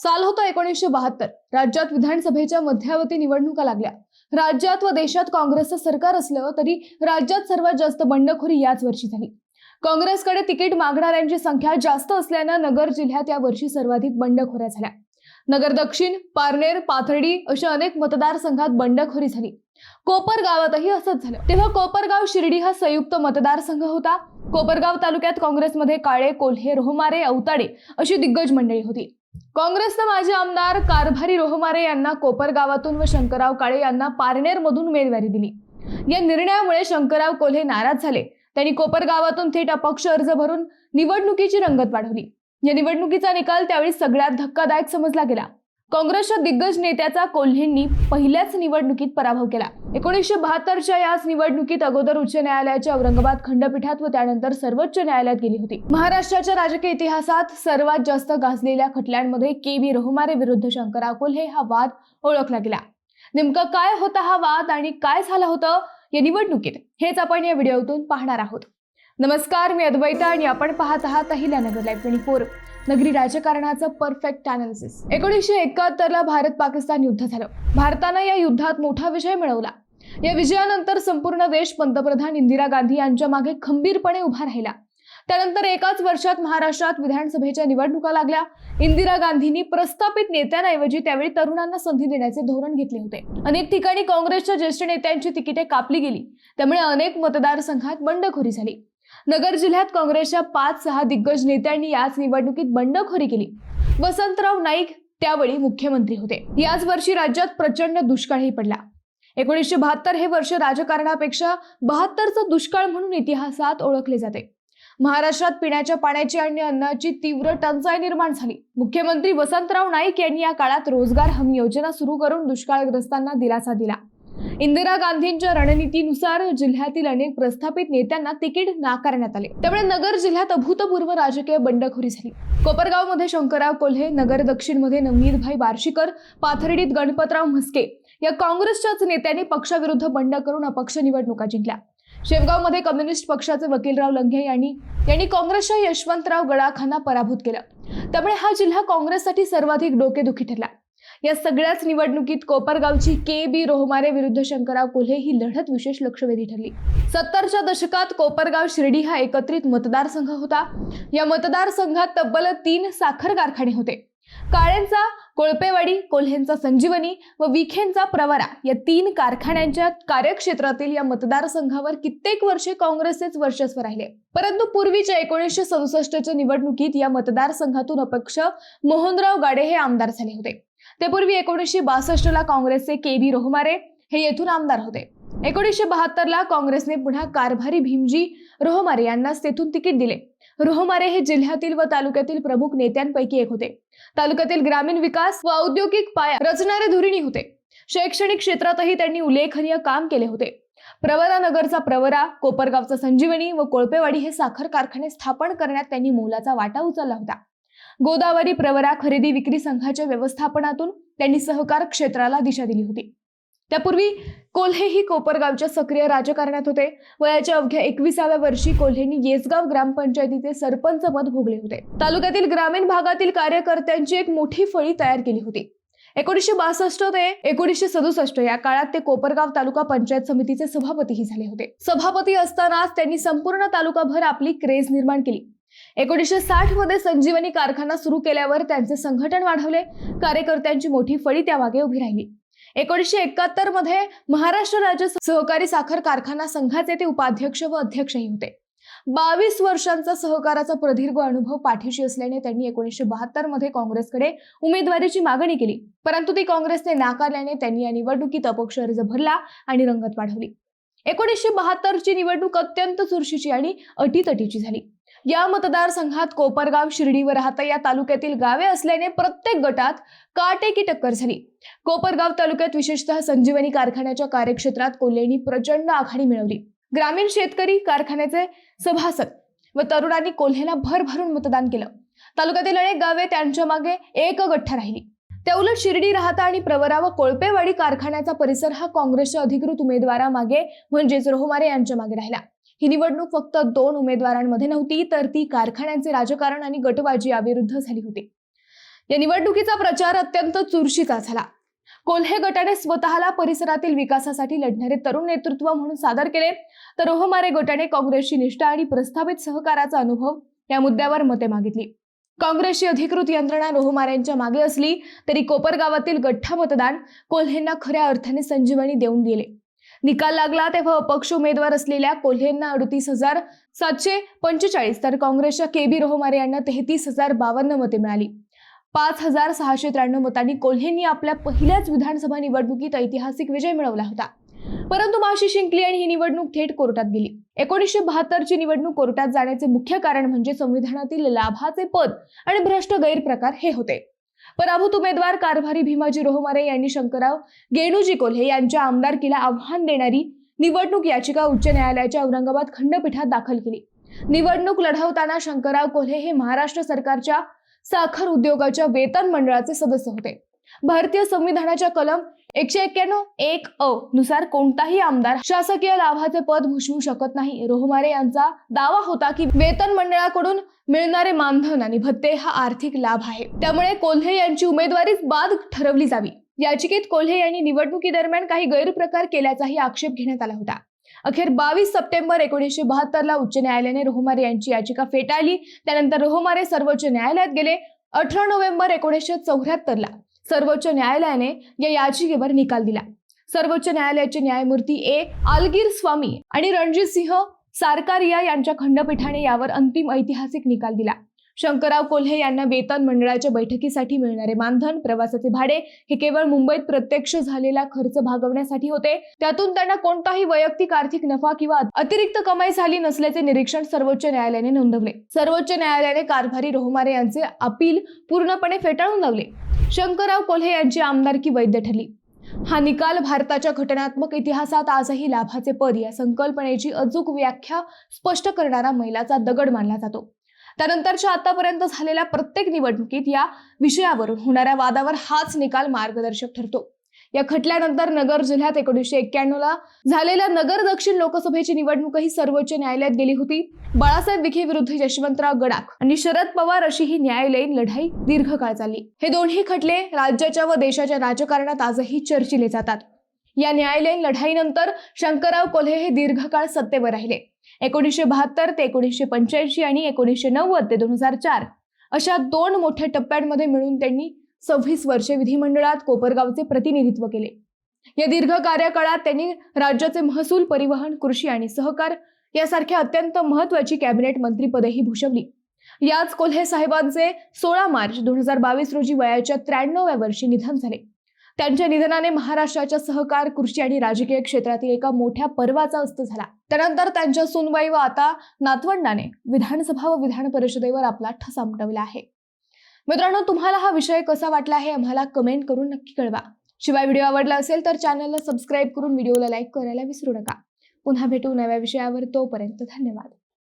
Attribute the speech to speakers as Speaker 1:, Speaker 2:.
Speaker 1: साल होतं 1972। राज्यात विधानसभेच्या मध्यावधी निवडणुका लागल्या। राज्यात व देशात काँग्रेसचं सरकार असलं तरी राज्यात सर्वात जास्त बंडखोरी याच वर्षी झाली। काँग्रेसकडे तिकीट मागणाऱ्यांची संख्या जास्त असल्यानं नगर जिल्ह्यात या वर्षी सर्वाधिक बंडखोऱ्या झाल्या। नगर दक्षिण, पारनेर, पाथर्डी अशा अनेक मतदारसंघात बंडखोरी झाली। कोपरगावातही असंच झालं। तेव्हा कोपरगाव शिर्डी हा संयुक्त मतदारसंघ होता। कोपरगाव तालुक्यात काँग्रेसमध्ये काळे, कोल्हे, रोहमारे, अवताडे अशी दिग्गज मंडळी होती। काँग्रेसनं माजी आमदार कारभारी रोहमारे यांना कोपरगावातून व शंकरराव काळे यांना पारनेरमधून उमेदवारी दिली। या निर्णयामुळे शंकरराव कोल्हे नाराज झाले। त्यांनी कोपरगावातून थेट अपक्ष अर्ज भरून निवडणुकीची रंगत वाढवली। या निवडणुकीचा निकाल त्यावेळी सगळ्यात धक्कादायक समजला गेला। काँग्रेसच्या दिग्गज नेत्याचा कोल्हेंनी पहिल्याच निवडणुकीत पराभव केला। 1972च्या याच निवडणुकीत अगोदर उच्च न्यायालयाच्या औरंगाबाद खंडपीठात व त्यानंतर सर्वोच्च न्यायालयात गेली होती। महाराष्ट्राच्या राजकीय इतिहासात सर्वात जास्त गाजलेल्या खटल्यांमध्ये के.बी. रोहमारे विरुद्ध शंकरराव कोल्हे हा वाद ओळखला गेला। नेमका काय होता हा वाद आणि काय झालं होतं या निवडणुकीत, हेच आपण या व्हिडिओतून पाहणार आहोत। नमस्कार, मी अद्वैता आणि आपण पाहत आहात अहिल्यानगर लाईव्ह 24, नगरी राजकारणाचं परफेक्ट अनालिसिस। 1971ला भारत-पाकिस्तान युद्ध झालं। भारतानं या युद्धात मोठा विजय मिळवला। या विजयानंतर संपूर्ण देश पंतप्रधान इंदिरा गांधी यांच्या मागे खंबीरपणे उभा राहिला। त्यानंतर एकाच वर्षात महाराष्ट्रात विधानसभेच्या निवडणुका लागल्या। इंदिरा गांधींनी प्रस्थापित नेत्यांऐवजी त्यावेळी तरुणांना संधी देण्याचे धोरण घेतले होते। अनेक ठिकाणी काँग्रेसच्या ज्येष्ठ नेत्यांची तिकिटे कापली गेली, त्यामुळे अनेक मतदारसंघात बंडखोरी झाली। नगर जिल्ह्यात काँग्रेसच्या 5-6 दिग्गज नेत्यांनी याच निवडणुकीत बंडखोरी केली। वसंतराव नाईक त्यावेळी मुख्यमंत्री होते। याच वर्षी राज्यात प्रचंड दुष्काळही पडला। 1972 हे वर्ष राजकारणापेक्षा 72चा दुष्काळ म्हणून इतिहासात ओळखले जाते। महाराष्ट्रात पिण्याच्या पाण्याची आणि अन्नाची तीव्र टंचाई निर्माण झाली। मुख्यमंत्री वसंतराव नाईक यांनी या काळात रोजगार हमी योजना सुरू करून दुष्काळग्रस्तांना दिलासा दिला। इंदिरा गांधींच्या रणनीतीनुसार जिल्ह्यातील अनेक प्रस्थापित नेत्यांना तिकीट नाकारण्यात आले। त्यामुळे नगर जिल्ह्यात अभूतपूर्व राजकीय बंडखोरी झाली। कोपरगावमध्ये शंकरराव कोल्हे, नगर दक्षिणमध्ये नवनीतभाई बार्शीकर, पाथर्डीत गणपतराव म्हस्के या काँग्रेसच्याच नेत्यांनी पक्षाविरुद्ध बंड करून अपक्ष निवडणुका जिंकल्या। शेवगावमध्ये कम्युनिस्ट पक्षाचे वकीलराव लंघे यांनी काँग्रेसच्या यशवंतराव गडाखांना पराभूत केलं। त्यामुळे हा जिल्हा काँग्रेससाठी सर्वाधिक डोकेदुखी ठरला। या सगळ्याच निवडणुकीत कोपरगावची के.बी. रोहमारे विरुद्ध शंकरराव कोल्हे ही लढत विशेष लक्षवेधी ठरली। 70च्या दशकात कोपरगाव शिर्डी हा एकत्रित मतदारसंघ होता। या मतदारसंघात तब्बल 3 साखर कारखाने होते। काळेंचा कोळपेवाडी, कोल्हेंचा संजीवनी व विखेंचा प्रवरा या 3 कारखान्यांच्या कार्यक्षेत्रातील या मतदारसंघावर कित्येक वर्षे काँग्रेसचेच वर्चस्व राहिले। परंतु पूर्वीच्या 1967च्या निवडणुकीत या मतदारसंघातून अपक्ष मोहनराव गाडे हे आमदार झाले होते। त्यापूर्वी 1962ला काँग्रेसचे के.बी. रोहमारे हे येथून आमदार होते। 1972ला काँग्रेसने पुन्हा कारभारी भीमजी रोहमारे यांनाच तेथून तिकीट दिले। रोहमारे हे जिल्ह्यातील व तालुक्यातील प्रमुख नेत्यांपैकी एक होते। तालुक्यातील ग्रामीण विकास व औद्योगिक पाया रचणारे धुरीणी होते। शैक्षणिक क्षेत्रातही त्यांनी उल्लेखनीय काम केले होते। प्रवरा नगरचा प्रवरा, कोपरगावचा संजीवनी व कोळपेवाडी हे साखर कारखाने स्थापन करण्यात त्यांनी मोलाचा वाटा उचलला होता। गोदावरी प्रवरा खरेदी विक्री संघाच्या व्यवस्थापनातून त्यांनी सहकार क्षेत्राला दिशा दिली होती। त्यापूर्वी कोल्हे ही कोपरगावच्या सक्रिय राजकारणात होते। वयाच्या अवघ्या 21व्या वर्षी कोल्हेंनी येसगाव ग्रामपंचायतीचे सरपंच पद भोगले होते। तालुक्यातील ग्रामीण भागातील कार्यकर्त्यांची एक मोठी फळी तयार केली होती। 1962 ते 1967 या काळात ते कोपरगाव तालुका पंचायत समितीचे सभापतीही झाले होते। सभापती असतानाच त्यांनी संपूर्ण तालुकाभर आपली क्रेज निर्माण केली। 1960 मध्ये संजीवनी कारखाना सुरू केल्यावर त्यांचे संघटन वाढवले। कार्यकर्त्यांची मोठी फळी त्यामागे उभी राहिली। 1971 मध्ये महाराष्ट्र राज्य सहकारी साखर कारखाना संघाचे ते उपाध्यक्ष व अध्यक्षही होते। 22 वर्षांचा सहकाराचा प्रदीर्घ अनुभव पाठीशी असल्याने त्यांनी 1972 मध्ये काँग्रेसकडे उमेदवारीची मागणी केली, परंतु ती काँग्रेसने नाकारल्याने त्यांनी या निवडणुकीत अपक्ष अर्ज भरला आणि रंगत वाढवली। 1972ची निवडणूक अत्यंत चुरशीची आणि अटीतटीची झाली। या मतदारसंघात कोपरगाव, शिर्डी व राहता या तालुक्यातील गावे असल्याने प्रत्येक गटात काटेकी टक्कर झाली। कोपरगाव तालुक्यात विशेषतः संजीवनी कारखान्याच्या कार्यक्षेत्रात कोल्हेंनी प्रचंड आघाडी मिळवली। ग्रामीण शेतकरी, कारखान्याचे सभासद व तरुणांनी कोल्हेला भरभरून मतदान केलं। तालुक्यातील अनेक गावे त्यांच्या मागे एक गठ्ठा राहिली। त्याउलट शिर्डी, राहता आणि प्रवरा व कोळपेवाडी कारखान्याचा परिसर हा काँग्रेसच्या अधिकृत उमेदवारामागे म्हणजेच रोहमारे यांच्या मागे राहिला। ही निवडणूक फक्त 2 उमेदवारांमध्ये नव्हती, तर ती कारखान्यांचे राजकारण आणि गटबाजी याविरुद्ध झाली होती। या निवडणुकीचा प्रचार अत्यंत चुरशीचा झाला. कोल्हे गटाने स्वतःला परिसरातील विकासासाठी लढणारे तरुण नेतृत्व म्हणून सादर केले, तर रोहमारे गटाने काँग्रेसची निष्ठा आणि प्रस्थापित सहकाराचा अनुभव या मुद्द्यावर मते मागितली. काँग्रेसची अधिकृत यंत्रणा रोहमारेंच्या मागे असली तरी कोपरगावातील गठ्ठा मतदान कोल्हेंना खऱ्या अर्थाने संजीवनी देऊन गेले. निकाल लागला तेव्हा अपक्ष उमेदवार असलेल्या कोल्हेंना 38,745 तर काँग्रेसच्या KB रोहमारे यांना 33,052 मते मिळाली. 5,693 मतांनी कोल्हेंनी आपल्या पहिल्याच विधानसभा निवडणुकीत ऐतिहासिक विजय मिळवला होता. परंतु माशी शिंकली आणि ही निवडणूक थेट कोर्टात गेली. 1972 ची निवडणूक कोर्टात जाण्याचे मुख्य कारण म्हणजे संविधानातील लाभाचे पद आणि भ्रष्ट गैरप्रकार हे होते. पराभूत उमेदवार कारभारी भीमाजी रोहमारे यांनी शंकरराव गेणूजी कोल्हे यांच्या आमदारकीला आव्हान देणारी निवडणूक याचिका उच्च न्यायालयाच्या औरंगाबाद खंडपीठात दाखल केली. निवडणूक लढवताना शंकरराव कोल्हे हे महाराष्ट्र सरकारच्या साखर उद्योगाच्या वेतन मंडळाचे सदस्य होते. भारतीय संविधानाच्या कलम 191(1)(अ) नुसार कोणताही आमदार शासकीय लाभाचे पद भूषवू शकत नाही. रोहमारे यांचा दावा होता की वेतन मंडळाकडून मिळणारे मानधन आणि भत्ते हा आर्थिक लाभ आहे, त्यामुळे कोल्हे यांची उमेदवारीच बाद ठरवली जावी. याचिकेत कोल्हे यांनी निवडणुकीदरम्यान काही गैरप्रकार केल्याचाही आक्षेप घेण्यात आला होता. अखेर 22 सप्टेंबर 1972 ला उच्च न्यायालयाने रोहमारे यांची याचिका फेटाळली. त्यानंतर रोहमारे सर्वोच्च न्यायालयात गेले. 18 नोव्हेंबर 1974 ला सर्वोच्च न्यायालयाने या याचिकेवर निकाल दिला. सर्वोच्च न्यायालयाचे न्यायमूर्ती आलगीर स्वामी आणि रणजित सिंह सारकारिया यांच्या खंडपीठाने यावर अंतिम ऐतिहासिक निकाल दिला. शंकरराव कोल्हे यांना वेतन मंडळाच्या बैठकीसाठी मिळणारे मानधन, प्रवासाचे भाडे हे केवळ मुंबईत प्रत्यक्ष झालेला खर्च भागवण्यासाठी होते. त्यातून त्यांना कोणताही वैयक्तिक आर्थिक नफा किंवा अतिरिक्त कमाई झाली नसल्याचे निरीक्षण सर्वोच्च न्यायालयाने नोंदवले. सर्वोच्च न्यायालयाने कारभारी रोहमारे यांचे अपील पूर्णपणे फेटाळून लावले. शंकरराव कोल्हे यांची आमदारकी वैध ठरली. हा निकाल भारताच्या घटनात्मक इतिहासात आजही लाभाचे पद या संकल्पनेची अचूक व्याख्या स्पष्ट करणारा मैलाचा दगड मानला जातो. त्यानंतरच्या आतापर्यंत झालेल्या प्रत्येक निवडणुकीत या विषयावरून होणाऱ्या वादावर हाच निकाल मार्गदर्शक ठरतो. या खटल्यानंतर नगर जिल्ह्यात 1991 ला झालेल्या नगर दक्षिण लोकसभेची निवडणूकही सर्वोच्च न्यायालयात गेली होती. बाळासाहेब विखे विरुद्ध यशवंतराव गडाख आणि शरद पवार अशी ही न्यायालयीन लढाई दीर्घकाळ चालली. हे दोन्ही खटले राज्याच्या व देशाच्या राजकारणात आजही चर्चिले जातात. या न्यायालयीन लढाईनंतर शंकरराव कोल्हे हे दीर्घकाळ सत्तेवर राहिले. 1972 ते 1985 आणि 1990 ते 2004 अशा 2 मोठ्या टप्प्यांमध्ये मिळून त्यांनी 26 वर्षे विधिमंडळात कोपरगावचे प्रतिनिधित्व केले. या दीर्घ कार्यकाळात त्यांनी राज्याचे महसूल, परिवहन, कृषी आणि सहकार यासारख्या अत्यंत महत्त्वाची कॅबिनेट मंत्रीपदेही भूषवली. याच कोल्हे साहेबांचे 16 मार्च 2022 रोजी वयाच्या 93व्या वर्षी निधन झाले. त्यांच्या निधनाने महाराष्ट्राच्या सहकार, कृषी आणि राजकीय क्षेत्रातील एका मोठ्या पर्वाचा अस्त झाला. त्यानंतर त्यांच्या सूनबाई व आता नातवंडाने विधानसभा व विधान परिषदेवर आपला ठसा उमटवला आहे. मित्रांनो, तुम्हाला हा विषय कसा वाटला आहे आम्हाला कमेंट करून नक्की कळवा. शिवाय व्हिडिओ आवडला असेल तर चॅनलला सबस्क्राईब करून व्हिडिओला लाईक करायला विसरू नका. पुन्हा भेटू नव्या विषयावर. तोपर्यंत धन्यवाद.